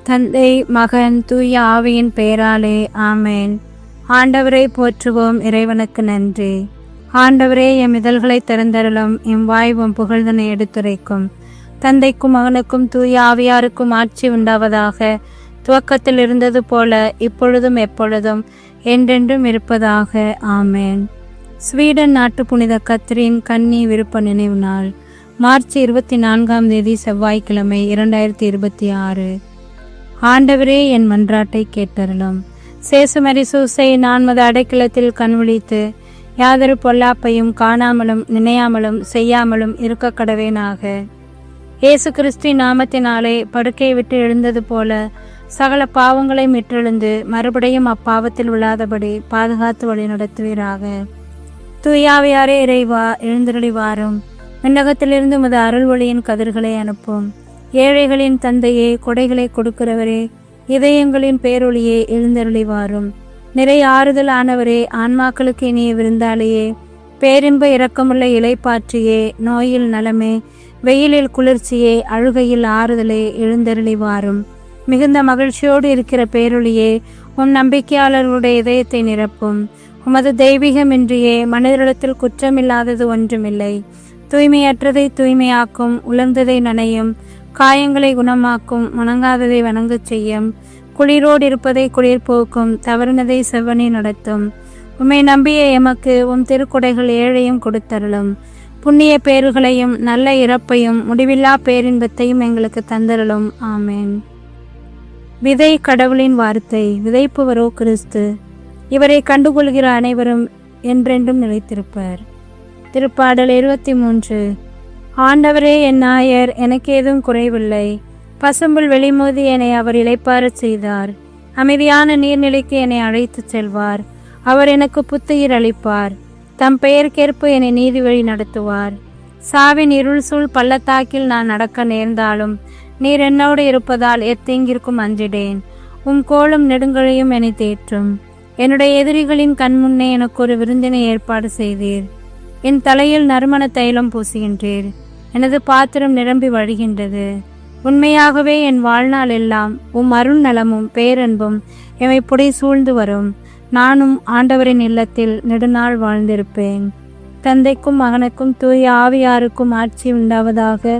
தந்தை, மகன், தூய ஆவியின் பெயராலே ஆமேன். ஆண்டவரை போற்றுவோம். இறைவனுக்கு நன்றி. ஆண்டவரே, எம் இதழ்களை திறந்தருளும். எம் வாய்வும் புகழ்தனை எடுத்துரைக்கும். தந்தைக்கும் மகனுக்கும் தூய ஆவியாருக்கும் ஆட்சி உண்டாவதாக. துவக்கத்தில் இருந்தது போல இப்பொழுதும் எப்பொழுதும் என்றென்றும் இருப்பதாக. ஆமேன். ஸ்வீடன் நாட்டு புனித கத்ரீன் கன்னி விருப்ப நினைவு நாள் மார்ச் 24 செவ்வாய்க்கிழமை 2026. ஆண்டவரே, என் மன்றாட்டை கேட்டருளும். சேசுமரி சூசை நான்மது அடைக்கலத்தில் கண்விழித்து யாதொரு பொல்லாப்பையும் காணாமலும் நினையாமலும் செய்யாமலும் இருக்க கடவேனாக. இயேசு கிறிஸ்துவின் நாமத்தினாலே படுக்கையை விட்டு எழுந்தது போல சகல பாவங்களை மீட்டெழுந்து மறுபடியும் அப்பாவத்தில் விழாதபடி பாதுகாத்து வழி நடத்துவீராக. தூயாவியாரே இறைவா, எழுந்தருளி வாரும். விண்ணகத்திலிருந்து உமது அருள் ஒளியின் கதிர்களை அனுப்பும். ஏழைகளின் தந்தையே, கொடைகளை கொடுக்கிறவரே, இதயங்களின் பேரொளியே, எழுந்தருளி வாரும். நிறைய ஆறுதல் ஆனவரே, ஆன்மாக்களுக்கு இனிய விருந்தாளியே, பேரின்ப இரக்கமுள்ள இலைப்பாற்றியே, நோயில் நலமே, வெயிலில் குளிர்ச்சியே, அழுகையில் ஆறுதலே, எழுந்தருளி வாரும். மிகுந்த மகிழ்ச்சியோடு இருக்கிற பேரொளியே, உம் நம்பிக்கையாளர்களுடைய இதயத்தை நிரப்பும். உமது தெய்வீகமின்றியே மனிதரிடத்தில் குற்றமில்லாதது ஒன்றுமில்லை. தூய்மையற்றதை தூய்மையாக்கும், உலர்ந்ததை நனையும், காயங்களை குணமாக்கும், வணங்காததை வணங்கச் செய்யும், குளிரோடு இருப்பதை குளிர் போக்கும், தவறினதை செவ்வனே நடத்தும். உம்மை நம்பிய எமக்கு உம் திருக்குடைகள் ஏழையும் கொடுத்தருளும். புண்ணிய பேறுகளையும் நல்ல இறப்பையும் முடிவில்லா பேரின்பத்தையும் எங்களுக்கு தந்தருளும். ஆமேன். விதை கடவுளின் வார்த்தை, விதைப்பவரோ கிறிஸ்து. இவரை கண்டுகொள்கிற அனைவரும் என்றென்றும் நிலைத்திருப்பர். திருப்பாடல் 23. ஆண்டவரே, என் நாயர், எனக்கு ஏதும் குறைவில்லை. பசும்புல் வெளிமோதி என்னை அவர் இளைப்பாறச் செய்தார். அமைதியான நீர்நிலைக்கு என்னை அழைத்துச் செல்வார். அவர் எனக்கு புத்துயிர் அளிப்பார். தம் பெயருக்கேற்ப என்னை நீதி வழி நடத்துவார். சாவின் இருள் சூழ் பள்ளத்தாக்கில் நான் நடக்க நேர்ந்தாலும் நீர் என்னோடு இருப்பதால் எத்தீங்கிற்கும் அஞ்சிடேன். உம் கோலும் நெடுங்களையும் என்னை தேற்றும். என்னுடைய எதிரிகளின் கண்முன்னே எனக்கு ஒரு விருந்தினை ஏற்பாடு செய்தீர். என் தலையில் நறுமண தைலம் பூசுகின்றீர். எனது பாத்திரம் நிரம்பி வழிகின்றது. உண்மையாகவே என் வாழ்நாள் எல்லாம் உம் அருள் நலமும் பேரன்பும் எமை புடை சூழ்ந்து வரும். நானும் ஆண்டவரின் இல்லத்தில் நெடுநாள் வாழ்ந்திருப்பேன். தந்தைக்கும் மகனுக்கும் தூய ஆவியாருக்கும் ஆட்சி உண்டாவதாக.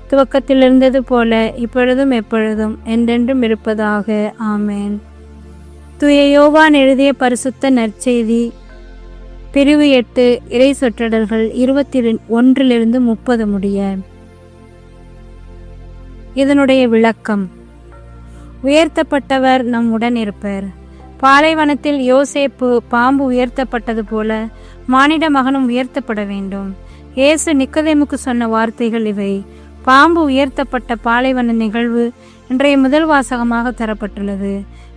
துவக்கத்தில் இருந்தது போல இப்பொழுதும் எப்பொழுதும் என்றென்றும் இருப்பதாக. ஆமேன். தூய யோவான் எழுதிய பரிசுத்த நற்செய்தி பிரிவு 8 இறை சொற்றொடர்கள் 21 30 முடிய. இதனுடைய விளக்கம்: உயர்த்தப்பட்டவர் நம் உடன் இருப்பர். பாலைவனத்தில் யோசேப்பு பாம்பு உயர்த்தப்பட்டது போல மானிட மகனும் உயர்த்தப்பட வேண்டும். இயேசு நிக்கதேமுக்கு சொன்ன வார்த்தைகள் இவை. பாம்பு உயர்த்தப்பட்ட பாலைவன நிகழ்வு இன்றைய முதல் வாசகமாக தரப்பட்டுள்ளது.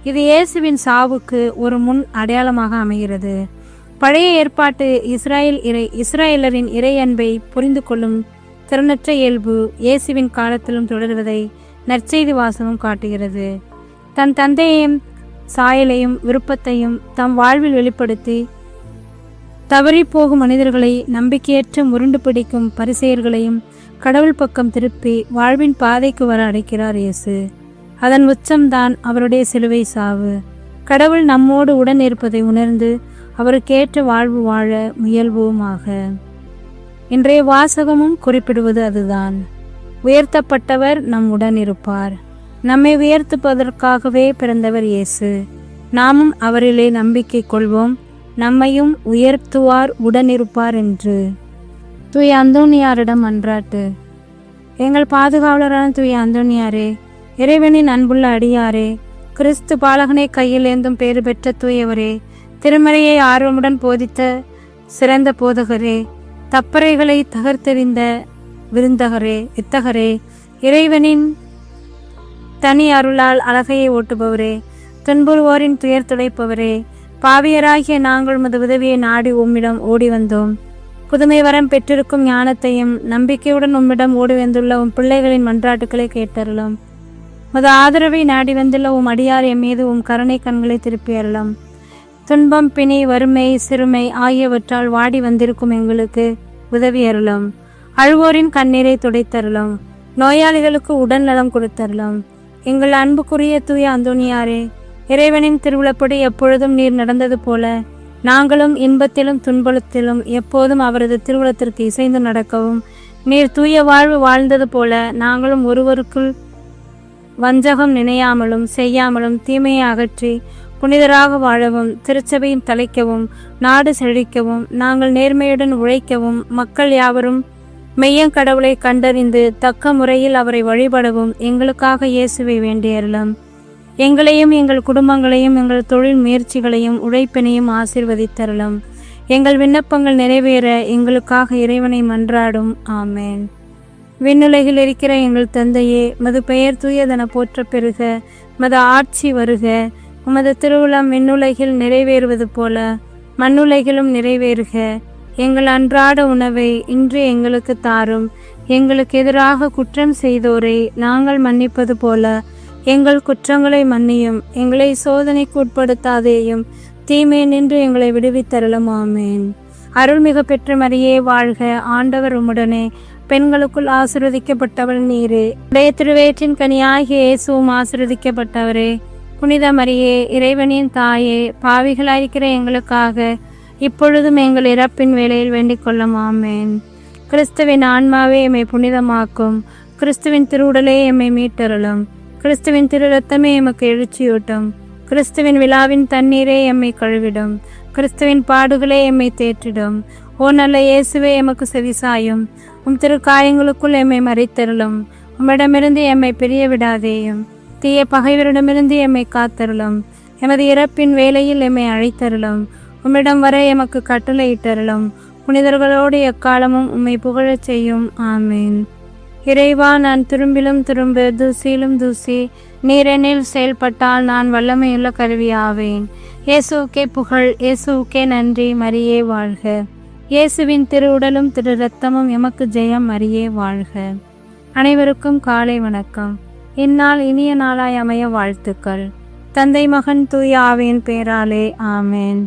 இது இயேசுவின் சாவுக்கு ஒரு முன் அடையாளமாக அமைகிறது. பழைய ஏற்பாட்டு இஸ்ராயலரின் இறை அன்பை புரிந்து கொள்ளும் திறனற்ற இயல்பு இயேசுவின் காலத்திலும் தொடர்வதை நற்செய்தி வாசகம் காட்டுகிறது. தன் தந்தையையும் சாயலையும் விருப்பத்தையும் தம் வாழ்வில் வெளிப்படுத்தி தவறி போகும் மனிதர்களை, நம்பிக்கையற்ற முருண்டு பிடிக்கும் பரிசேயர்களையும் கடவுள் பக்கம் திருப்பி வாழ்வின் பாதைக்கு வர அழைக்கிறார் இயேசு. அதன் உச்சம்தான் அவருடைய சிலுவை சாவு. கடவுள் நம்மோடு உடன் இருப்பதை உணர்ந்து அவருக்கேற்ற வாழ்வு வாழ முயல்வோமாக. இன்றைய வாசகமும் குறிப்பிடுவது அதுதான். உயர்த்தப்பட்டவர் நம் உடன் இருப்பார். நம்மை உயர்த்துவதற்காகவே பிறந்தவர் இயேசு. நாமும் அவரிலே நம்பிக்கை கொள்வோம். நம்மையும் உயர்த்துவார், உடனிருப்பார் என்று. தூய அந்தோனியாரிடம் மன்றாட்டு. எங்கள் பாதுகாவலரான தூய அந்தோனியாரே, இறைவனின் அன்புள்ள அடியாரே, கிறிஸ்து பாலகனை கையில் ஏந்தும் பேறு பெற்ற தூயவரே, திருமறையை ஆர்வமுடன் போதித்த சிறந்த போதகரே, தப்பறைகளை தகர்த்தெறிந்த வித்தகரே, இறைவனின் தனி அருளால் அழகையை ஓட்டுபவரே, துன்புறுவோரின் துயர் துடைப்பவரே, பாவியராகிய நாங்கள் உமது உதவியை நாடி உம்மிடம் ஓடி வந்தோம். புதுமை வரம் பெற்றிருக்கும் ஞானத்தையும் நம்பிக்கையுடன் உம்மிடம் ஓடி வந்துள்ள உம் பிள்ளைகளின் மன்றாட்டுக்களை கேட்டருளும். உமது ஆதரவை நாடி வந்துள்ள உம் அடியார் எம் மீது உம் கருணை கண்களை திருப்பி அருளும். துன்பம், பிணி, வறுமை, சிறுமை ஆகியவற்றால் வாடி வந்திருக்கும் எங்களுக்கு உதவி அருளும். அழுவோரின் கண்ணீரை துடைத்தருளும். நோயாளிகளுக்கு உடல் நலம் கொடுத்தருளும். எங்கள் அன்புக்குரிய தூய அந்தோனியாரே, இறைவனின் திருவிழப்படி எப்பொழுதும் நீர் நடந்தது போல நாங்களும் இன்பத்திலும் துன்பத்திலும் எப்போதும் அவரது திருவுளத்திற்கு இசைந்து நடக்கவும், நீர் தூய வாழ்வு வாழ்ந்தது போல நாங்களும் ஒருவருக்குள் வஞ்சகம் நினையாமலும் செய்யாமலும் தீமையை அகற்றி புனிதராக வாழவும், திருச்சபையும் தலைக்கவும், நாடு செழிக்கவும், நாங்கள் நேர்மையுடன் உழைக்கவும், மக்கள் யாவரும் மெய்யங்கடவுளை கண்டறிந்து தக்க முறையில் அவரை வழிபடவும் எங்களுக்காக இயேசுவை வேண்டியருளும். எங்களையும் எங்கள் குடும்பங்களையும் எங்கள் தொழில் முயற்சிகளையும் உழைப்பினையும் ஆசீர்வதித்தருளும். எங்கள் விண்ணப்பங்கள் நிறைவேற எங்களுக்காக இறைவனை மன்றாடும். ஆமேன். விண்ணுலகில் இருக்கிற எங்கள் தந்தையே, மது பெயர் தூயதென போற்ற பெறுக. மது ஆட்சி வருக. உமது திருவுளம் விண்ணுலகில் நிறைவேறுவது போல மண்ணுலகிலும் நிறைவேறுக. எங்கள் அன்றாட உணவை இன்று எங்களுக்கு தாரும். எங்களுக்கு எதிராக குற்றம் செய்தோரை நாங்கள் மன்னிப்பது போல எங்கள் குற்றங்களை மன்னியும். எங்களை சோதனைக்கு உட்படுத்தாதேயும், தீமை நின்று எங்களை விடுவித்தருளும். ஆமேன். அருள்மிகு பெற்ற மரியே வாழ்க. ஆண்டவர் உம்முடனே, பெண்களுக்குள் ஆசீர்வதிக்கப்பட்டவள் நீரே. உடைய திருவயிற்றின் கனியாகிய இயேசுவும் ஆசீர்வதிக்கப்பட்டவரே. புனித மரியே, இறைவனின் தாயே, பாவிகளாயிருக்கிற எங்களுக்காக இப்பொழுதும் எங்கள் இறப்பின் வேளையில் வேண்டிக் கொள்ளும். ஆமேன். கிறிஸ்துவின் ஆன்மாவே எம்மை புனிதமாக்கும். கிறிஸ்துவின் திருவுடலே எம்மை மீட்டருளும். கிறிஸ்துவின் திரு இரத்தமே எமக்கு எழுச்சியூட்டும். கிறிஸ்துவின் விழாவின் தண்ணீரே எம்மை கழுவிடும். கிறிஸ்துவின் பாடுகளே எம்மை தேற்றிடும். ஓ நல்ல இயேசுவே, எமக்கு செவிசாயும். உம் திரு காயங்களுக்குள் எம்மை மறைத்தருளும். உம்மிடமிருந்து எம்மை பிரிய விடாதேயும். தீய பகைவரிடமிருந்து எம்மை காத்தருளும். எமது இறப்பின் வேளையில் எம்மை அழைத்தருளும். உம்மிடம் வர எமக்கு கட்டளையிட்டருளும். புனிதர்களோடு எக்காலமும் உம்மை புகழச் செய்யும். ஆமேன். இறைவா, நான் திரும்பிலும் திரும்ப தூசியிலும் தூசி, நீரெனில் செயல்பட்டால் நான் வல்லமையுள்ள கருவியாவேன். இயேசுவுக்கே புகழ், இயேசுவுக்கே நன்றி. மரியே வாழ்க. இயேசுவின் திரு உடலும் திரு இரத்தமும் எமக்கு ஜெயம். மரியே வாழ்க. அனைவருக்கும் காலை வணக்கம். இந்நாள் இனிய நாளாய் அமைய வாழ்த்துக்கள். தந்தை, மகன், தூய ஆவியின் பெயராலே. ஆமேன்.